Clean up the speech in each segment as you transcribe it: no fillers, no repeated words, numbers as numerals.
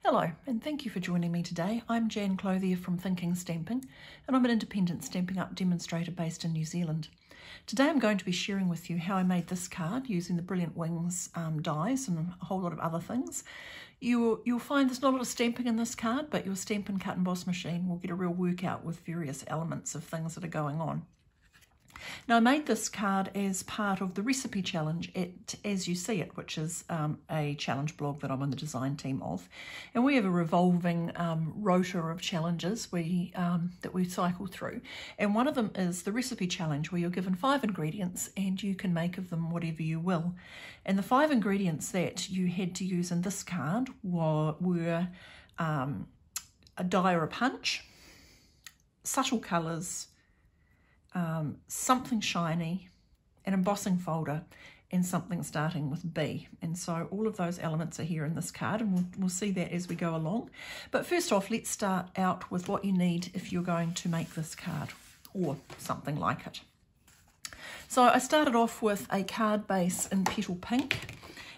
Hello, and thank you for joining me today. I'm Jan Clothier from Thinking Stamping, and I'm an independent Stampin' Up demonstrator based in New Zealand. Today I'm going to be sharing with you how I made this card using the Brilliant Wings dies and a whole lot of other things. You'll find there's not a lot of stamping in this card, but your Stampin' Cut and Boss machine will get a real workout with various elements of things that are going on. Now, I made this card as part of the recipe challenge at As You See It, which is a challenge blog that I'm on the design team of. And we have a revolving rota of challenges that we cycle through. And one of them is the recipe challenge, where you're given 5 ingredients and you can make of them whatever you will. And the 5 ingredients that you had to use in this card were a die or a punch, subtle colours, something shiny, an embossing folder, and something starting with B. And so all of those elements are here in this card, and we'll see that as we go along. But first off, let's start out with what you need if you're going to make this card or something like it. So I started off with a card base in Petal Pink.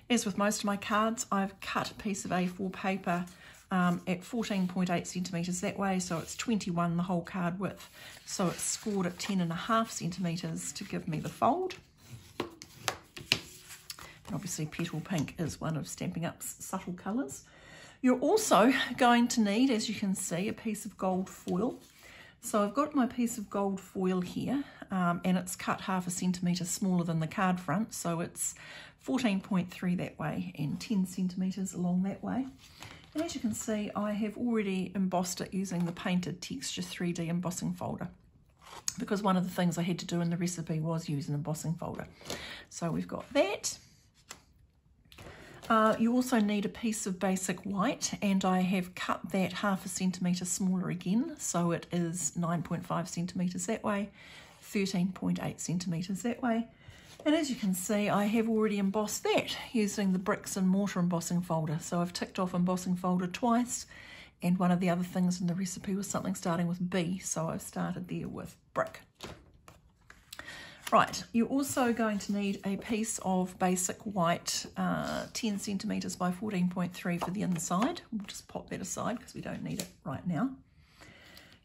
As with most of my cards, I've cut a piece of A4 paper at 14.8 centimetres that way, so it's 21 the whole card width. So it's scored at 10.5 centimetres to give me the fold. And obviously Petal Pink is one of Stampin' Up's subtle colours. You're also going to need, as you can see, a piece of gold foil. So I've got my piece of gold foil here, and it's cut 0.5 centimetre smaller than the card front, so it's 14.3 that way and 10 centimetres along that way. And as you can see, I have already embossed it using the Painted Texture 3D embossing folder, because one of the things I had to do in the recipe was use an embossing folder. So we've got that. You also need a piece of basic white, and I have cut that 0.5 centimetre smaller again, so it is 9.5 centimetres that way, 13.8 centimetres that way. And as you can see, I have already embossed that using the Bricks and Mortar embossing folder. So I've ticked off embossing folder twice, and one of the other things in the recipe was something starting with B, so I've started there with brick. Right, you're also going to need a piece of basic white, 10 centimetres by 14.3 for the inside. We'll just pop that aside because we don't need it right now.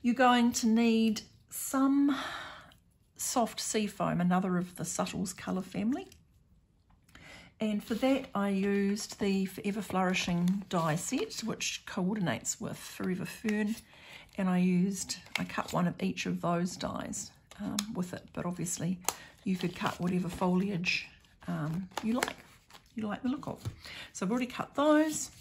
You're going to need some soft sea foam, another of the Subtles colour family. And for that I used the Forever Flourishing die set, which coordinates with Forever Fern, and I cut one of each of those dies with it, but obviously you could cut whatever foliage you like the look of. So I've already cut those.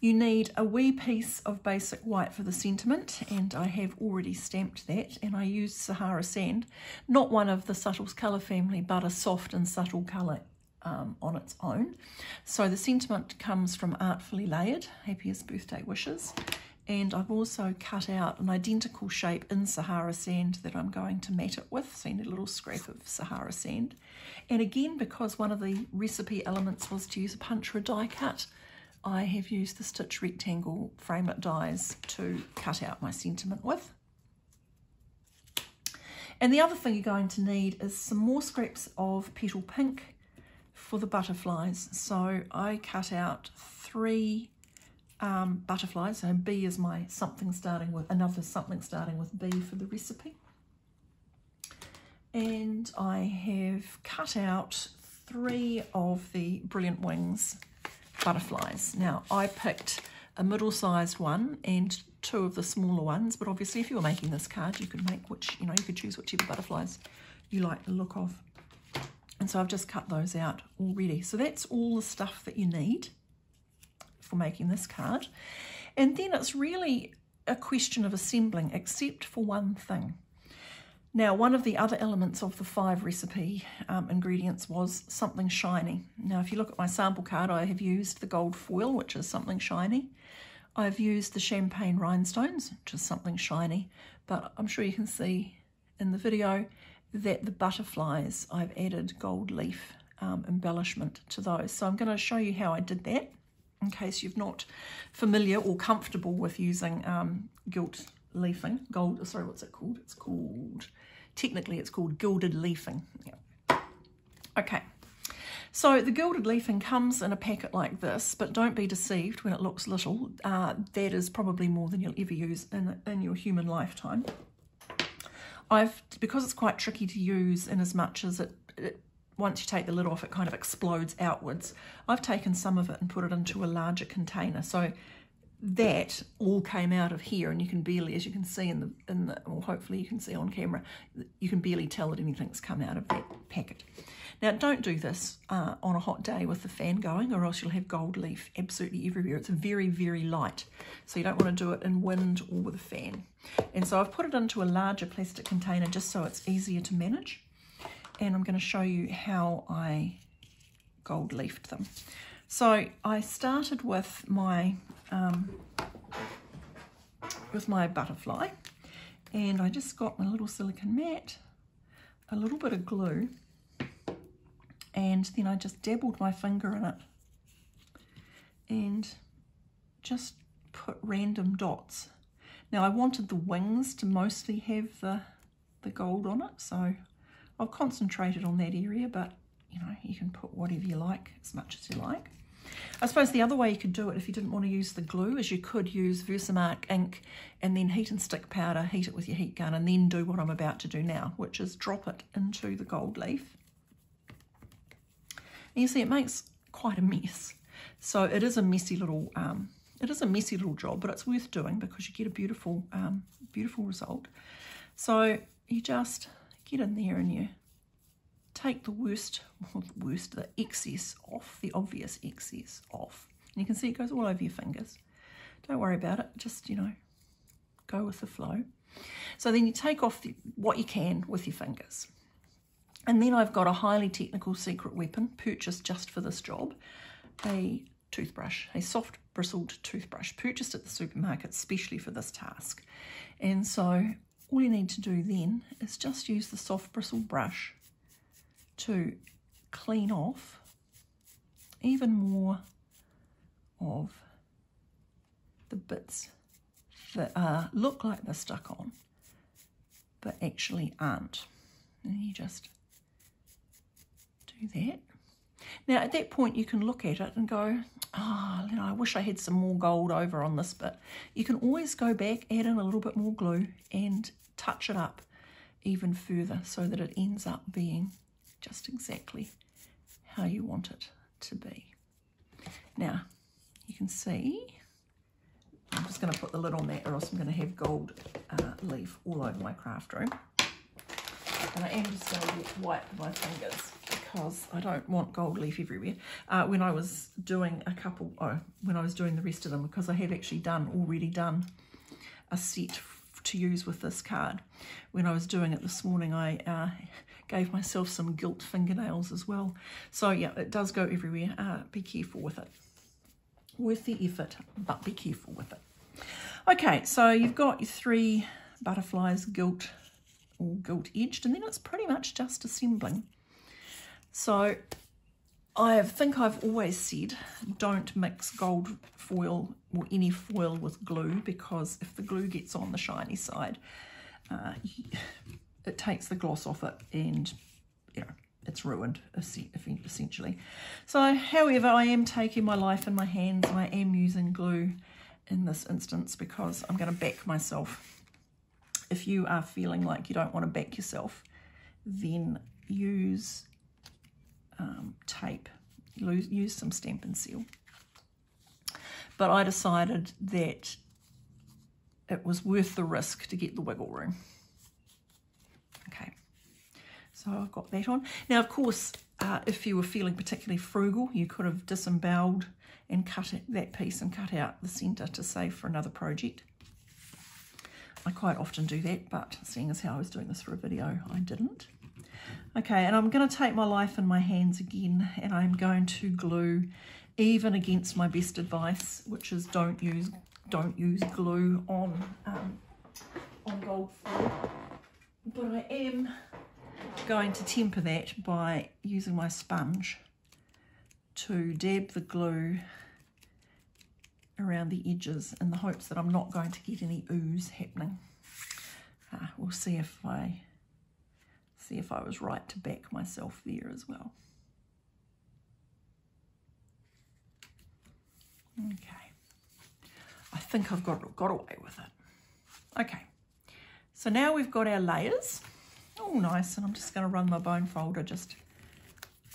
You need a wee piece of basic white for the sentiment, and I have already stamped that, and I used Sahara Sand, not one of the Subtles colour family, but a soft and subtle colour on its own. So the sentiment comes from Artfully Layered, Happiest Birthday Wishes, and I've also cut out an identical shape in Sahara Sand that I'm going to mat it with, so you need a little scrap of Sahara Sand. And again, because one of the recipe elements was to use a punch or a die cut, I have used the Stitch Rectangle framelit dies to cut out my sentiment with. And the other thing you're going to need is some more scraps of Petal Pink for the butterflies. So I cut out 3 butterflies, so B is my something starting with, another something starting with B for the recipe. And I have cut out 3 of the Brilliant Wings butterflies. Now I picked a middle-sized one and 2 of the smaller ones, but obviously if you were making this card you could make you could choose whichever butterflies you like the look of. And so I've just cut those out already. So that's all the stuff that you need for making this card. And then it's really a question of assembling, except for one thing. Now, one of the other elements of the 5 recipe ingredients was something shiny. Now, if you look at my sample card, I have used the gold foil, which is something shiny. I've used the champagne rhinestones, which is something shiny, but I'm sure you can see in the video that the butterflies, I've added gold leaf embellishment to those. So I'm going to show you how I did that, in case you're not familiar or comfortable with using gilt leafing. What's it called? Technically it's called gilded leafing. Yeah. Okay, So the gilded leafing comes in a packet like this, but don't be deceived when it looks little. That is probably more than you'll ever use in your human lifetime. Because it's quite tricky to use in as much as once you take the lid off, it kind of explodes outwards. I've taken some of it and put it into a larger container. So that all came out of here, and you can barely, as you can see or hopefully you can see on camera, you can barely tell that anything's come out of that packet. Now, don't do this on a hot day with the fan going, or else you'll have gold leaf absolutely everywhere. It's very, very light, so you don't want to do it in wind or with a fan. And so I've put it into a larger plastic container just so it's easier to manage. And I'm going to show you how I gold leafed them. So I started with my butterfly, and I just got my little silicone mat, a little bit of glue, and then I just dabbled my finger in it and just put random dots. Now I wanted the wings to mostly have the gold on it, so I've concentrated on that area, but you know, you can put whatever you like, as much as you like. I suppose the other way you could do it if you didn't want to use the glue is you could use Versamark ink and then heat and stick powder, heat it with your heat gun, and then do what I'm about to do now, which is drop it into the gold leaf. And you see it makes quite a mess. So it is a messy little job, but it's worth doing because you get a beautiful, beautiful result. So you just get in there and you take the excess off, the obvious excess off. And you can see it goes all over your fingers. Don't worry about it, just, you know, go with the flow. So then you take off what you can with your fingers. And then I've got a highly technical secret weapon purchased just for this job, a toothbrush, a soft bristled toothbrush, purchased at the supermarket specially for this task. And so all you need to do then is just use the soft bristled brush to clean off even more of the bits that look like they're stuck on, but actually aren't. And you just do that. Now at that point you can look at it and go, oh, you know, I wish I had some more gold over on this bit. You can always go back, add in a little bit more glue and touch it up even further so that it ends up being just exactly how you want it to be. Now you can see, I'm just going to put the lid on that or else I'm going to have gold leaf all over my craft room. And I am just going to wipe my fingers because I don't want gold leaf everywhere. When I was doing when I was doing the rest of them, because I have actually already done a set to use with this card. When I was doing it this morning, I gave myself some gilt fingernails as well. So yeah, it does go everywhere. Be careful with it. Worth the effort, but be careful with it. Okay, so you've got your 3 butterflies gilt or gilt edged, and then it's pretty much just assembling. So I think I've always said don't mix gold foil or any foil with glue, because if the glue gets on the shiny side, it takes the gloss off it and, you know, it's ruined essentially. So however, I am taking my life in my hands and I am using glue in this instance because I'm going to back myself. If you are feeling like you don't want to back yourself, then use tape, use some Stampin' Seal. But I decided that it was worth the risk to get the wiggle room. Okay, so I've got that on. Now, of course, if you were feeling particularly frugal, you could have disemboweled and cut that piece and cut out the centre to save for another project. I quite often do that, but seeing as how I was doing this for a video, I didn't. Okay, and I'm going to take my life in my hands again, and I'm going to glue, even against my best advice, which is don't use glue on gold foil. But I am going to temper that by using my sponge to dab the glue around the edges in the hopes that I'm not going to get any ooze happening. We'll see if I was right to back myself there as well. Okay, I think I've got away with it. Okay, so now we've got our layers. Oh, nice, and I'm just going to run my bone folder just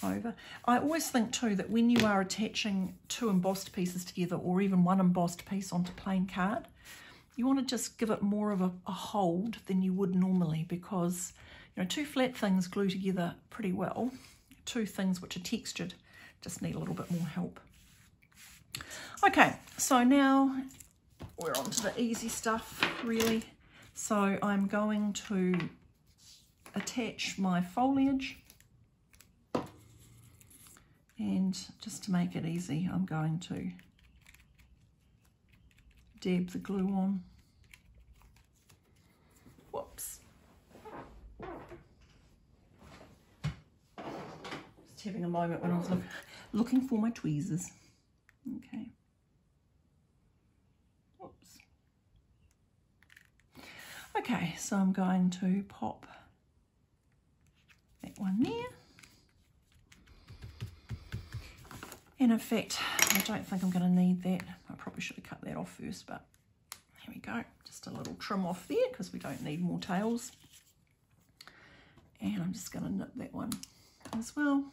over. I always think too that when you are attaching two embossed pieces together, or even one embossed piece onto plain card, you want to just give it more of a hold than you would normally, because you know, two flat things glue together pretty well. Two things which are textured just need a little bit more help. Okay, so now we're on to the easy stuff, really. So I'm going to attach my foliage, and just to make it easy, I'm going to dab the glue on. Whoops. Just having a moment when I was looking for my tweezers. Okay. Whoops. Okay, so I'm going to pop that one there. And in fact, I don't think I'm going to need that. I probably should have cut that off first, but here we go. Just a little trim off there because we don't need more tails. And I'm just going to nip that one as well.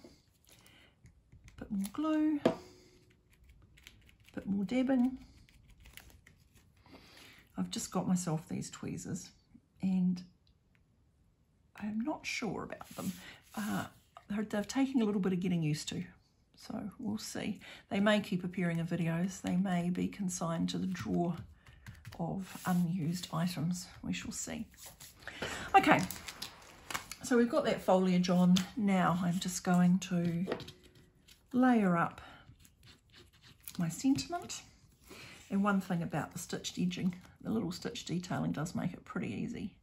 Bit more glue, bit more dabbing. I've just got myself these tweezers and I'm not sure about them. They're taking a little bit of getting used to. So we'll see. They may keep appearing in videos. They may be consigned to the drawer of unused items. We shall see. Okay, so we've got that foliage on. Now I'm just going to layer up my sentiment. And one thing about the stitched edging, the little stitch detailing does make it pretty easy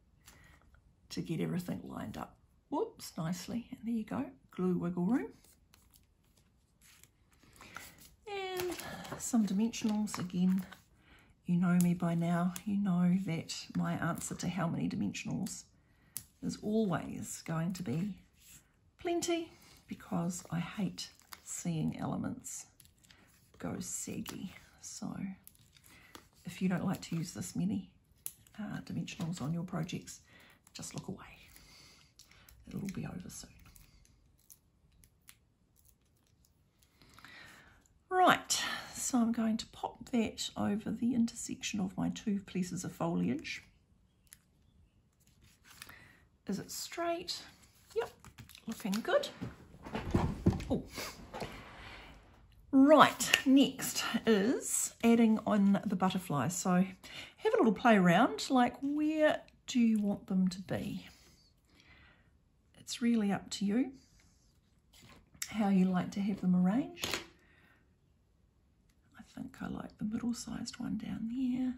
to get everything lined up. Whoops, nicely. And there you go, glue wiggle room. And some dimensionals. Again, you know me by now. You know that my answer to how many dimensionals is always going to be plenty, because I hate seeing elements go saggy. So if you don't like to use this many dimensionals on your projects, just look away. It'll be over soon. Right, so I'm going to pop that over the intersection of my two pieces of foliage. Is it straight? Yep, looking good. Oh. Right, next is adding on the butterflies. So have a little play around, like where do you want them to be? It's really up to you how you like to have them arranged. I think I like the middle-sized one down there,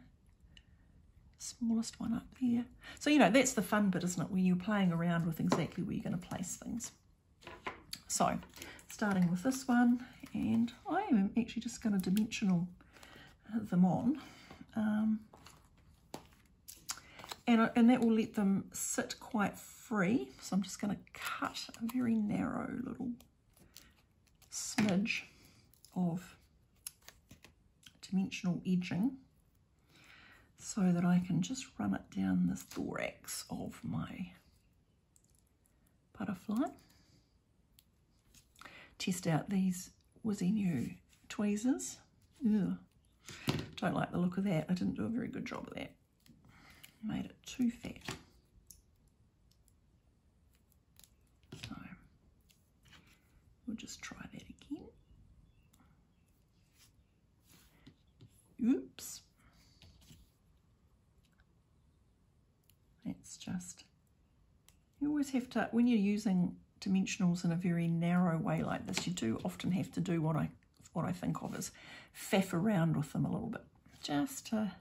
smallest one up there. So, you know, that's the fun bit, isn't it, when you're playing around with exactly where you're going to place things. So, starting with this one, and I am actually just going to dimensional them on. And that will let them sit quite free. So I'm just going to cut a very narrow little smidge of dimensional edging so that I can just run it down the thorax of my butterfly. Test out these Wizzy New tweezers. Ugh. Don't like the look of that. I didn't do a very good job of that. Made it too fat. So we'll just try that again. Oops. That's just, you always have to, when you're using dimensionals in a very narrow way like this, you do often have to do what I think of as faff around with them a little bit, just to,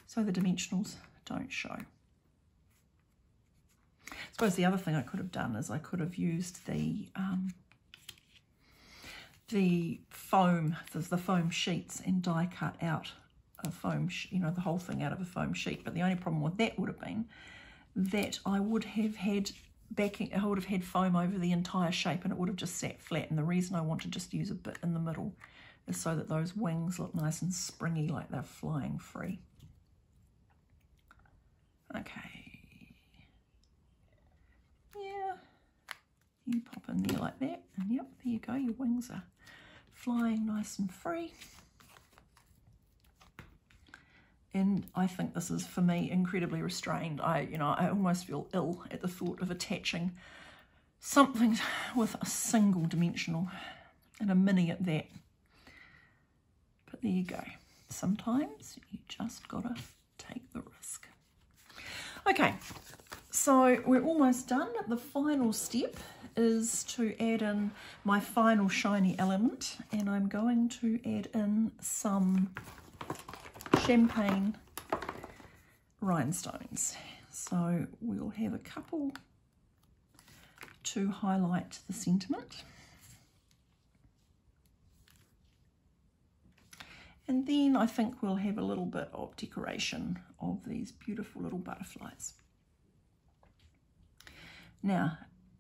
so the dimensionals don't show. I suppose the other thing I could have done is I could have used the foam, the foam sheets, and die cut out a foam, you know, the whole thing out of a foam sheet. But the only problem with that would have been that I would have had backing, I would have had foam over the entire shape and it would have just sat flat. And the reason I want to just use a bit in the middle is so that those wings look nice and springy, like they're flying free. Okay. Yeah. You pop in there like that, and yep, there you go. Your wings are flying nice and free. And I think this is, for me, incredibly restrained. I almost feel ill at the thought of attaching something with a single dimensional, and a mini at that. But there you go. Sometimes you just gotta take the risk. Okay, so we're almost done. The final step is to add in my final shiny element, and I'm going to add in some champagne rhinestones. So we'll have a couple to highlight the sentiment. And then I think we'll have a little bit of decoration of these beautiful little butterflies. Now,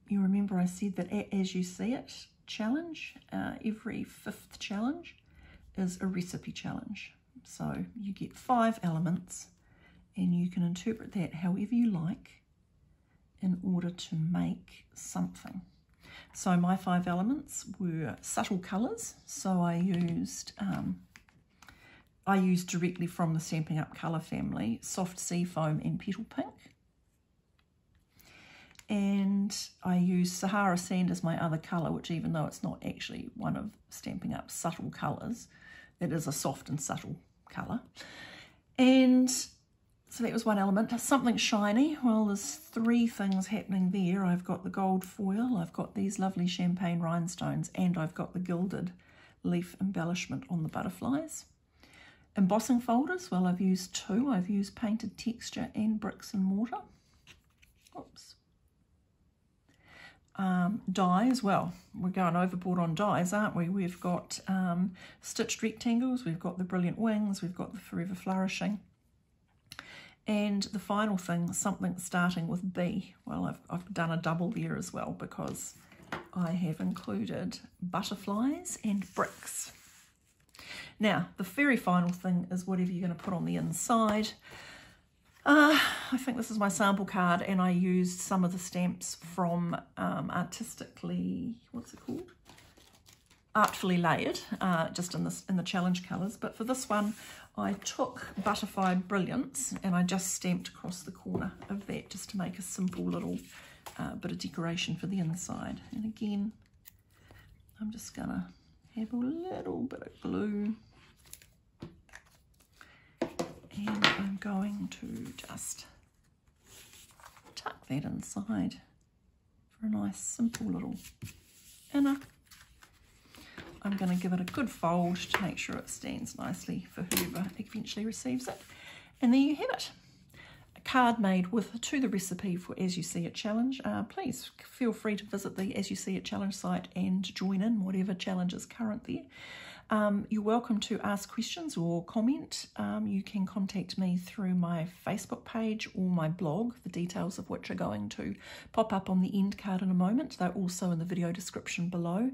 you remember I said that As You See It challenge, every 5th challenge is a recipe challenge. So you get 5 elements and you can interpret that however you like in order to make something. So my 5 elements were subtle colours. So I used directly from the Stampin' Up colour family, Soft Sea Foam and Petal Pink. And I used Sahara Sand as my other colour, which, even though it's not actually one of Stampin' Up's subtle colours, it is a soft and subtle colour. And so that was one element. Something shiny, well, there's 3 things happening there. I've got the gold foil, I've got these lovely champagne rhinestones, and I've got the gilded leaf embellishment on the butterflies. Embossing folders, well, I've used 2. I've used Painted Texture and Bricks and Mortar. Oops. Dies, well, we're going overboard on dies, aren't we? We've got stitched rectangles, we've got the Brilliant Wings, we've got the Forever Flourishing. And the final thing, something starting with B. Well, I've done a double there as well because I have included butterflies and bricks. Now, the very final thing is whatever you're going to put on the inside. I think this is my sample card, and I used some of the stamps from Artistically, what's it called? Artfully Layered, just in the challenge colours. But for this one, I took Butterfly Brilliance and I just stamped across the corner of that just to make a simple little bit of decoration for the inside. And again, I'm just going to have a little bit of glue. And I'm going to just tuck that inside for a nice simple little inner. I'm going to give it a good fold to make sure it stands nicely for whoever eventually receives it. And there you have it. A card made to the recipe for As You See It challenge. Please feel free to visit the As You See It challenge site and join in whatever challenge is current there. You're welcome to ask questions or comment. You can contact me through my Facebook page or my blog, the details of which are going to pop up on the end card in a moment. They're also in the video description below.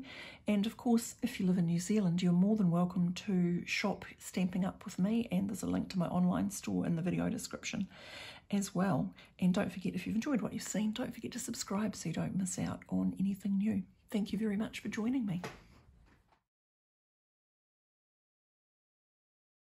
And of course, if you live in New Zealand, you're more than welcome to shop Stampin' Up with me, and there's a link to my online store in the video description as well. And don't forget, if you've enjoyed what you've seen, don't forget to subscribe so you don't miss out on anything new. Thank you very much for joining me.